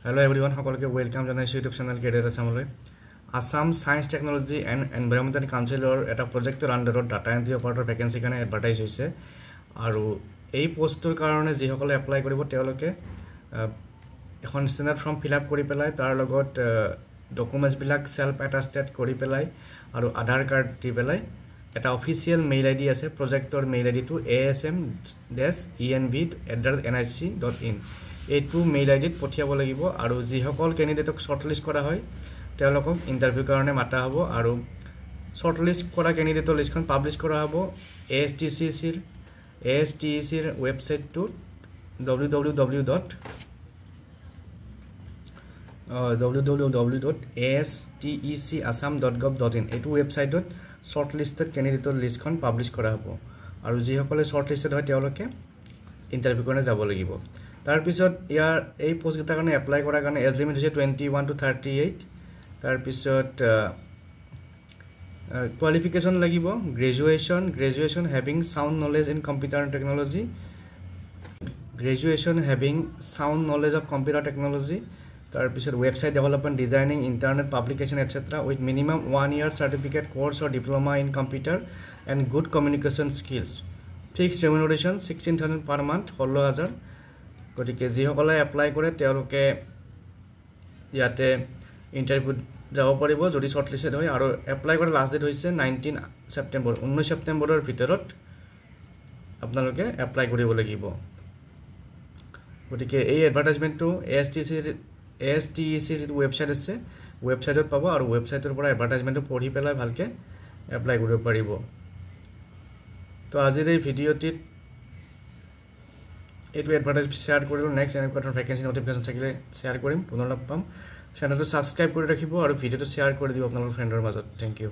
Hello everyone, সকলকে welcome জানাইছো YouTube channel career আসামলৈ। Assam science technology and environmental কাউন্সিলৰ এটা প্ৰজেক্টৰ আণ্ডাৰত ডাটা এন্ট্ৰি অপাৰেটৰ ভেকেন্সি কাৰণে এডভাৰটাইজ হৈছে আৰু এই পোষ্টৰ কাৰণে যিসকলে এপ্লাই কৰিব তেওঁলোকে এখন ষ্টেণ্ডাৰ্ড ফৰ্ম ফিল আপ কৰি পেলাই তাৰ লগত ডকুমেণ্টছবিলাক সেলফ এটাস্টেড কৰি পেলাই আৰু আধাৰ কাৰ্ড দি পেলাই এটা অফিচিয়েল মেইল আইডি আছে প্ৰজেক্টৰ মেইল আইডিটো asm-env@nic.in এইটো মেইল আইডিত পঠিয়াব লাগিব আৰু যিসকল ক্যান্ডিডেটক শৰ্টলিষ্ট কৰা হয় তেওঁলোকক ইন্টাৰভিউ কাৰণে মাতা হ'ব আৰু শৰ্টলিষ্ট কৰা ক্যান্ডিডেটৰ লিষ্টখন পাবলিশ কৰা হ'ব ASTECৰ ৱেবছাইটটো www.astecasam.gov.in এইটো ৱেবছাইটত শৰ্টলিষ্টেড ক্যান্ডিডেটৰ লিষ্টখন পাবলিশ কৰা হ'ব আৰু যিসকলে শৰ্টলিষ্টেড হয় তেওঁলোকে ইন্টাৰভিউ কাৰণে যাব লাগিব তাৰ পিছত ইয়াৰ এই পোষ্টকেইটাৰ কাৰণে এপ্লাই কৰাৰ কাৰণে এজ লিমিট হৈছে 21 to 38 তাৰ পিছত কোৱালিফিকেশন লাগিব graduation having sound knowledge in computer technology graduation having sound knowledge of computer technology তাৰ পিছত website development designing internet publication etcetera with minimum 1 year certificate course or diploma in computer and good communication skills fixed remuneration 16,000 per month 16,000 গতিকে যিসকলে apply কৰে তেওঁলোকে ইয়াতে interview যাব পাৰিব যদি শৰ্টলিস্টেড হয় আৰু এপ্লাই কৰা লাষ্ট ডেট হৈছে 19 ছেপ্টেম্বৰৰ ভিতৰত আপোনালোকে এপ্লাই কৰিব লাগিব গতিকে এই এডভাৰটাইজমেন্টটো ASTECৰ ৱেবছাইট আছে ৱেবছাইটত পাব আৰু ৱেবছাইটৰ পৰা এডভাৰটাইজমেন্টটো পঢ়ি পেলাই ভালকে এপ্লাই কৰিব পাৰিব তো আজিৰ এই ভিডিঅ'টিত এইটো এডভাৰটাইজ শেয়াৰ কৰিলো নেক্সট এনেকুৱা ভেকেন্সি নটিফিকেশন থাকিলে শেয়াৰ কৰিম পুনৰ লগ পাম চেনেলটো সাবস্ক্ৰাইব কৰি ৰাখিব আৰু ভিডিঅ'টো শেয়াৰ কৰি দিব আপোনালোকৰ ফ্ৰেণ্ডৰ মাজত থ্যাংক ইউ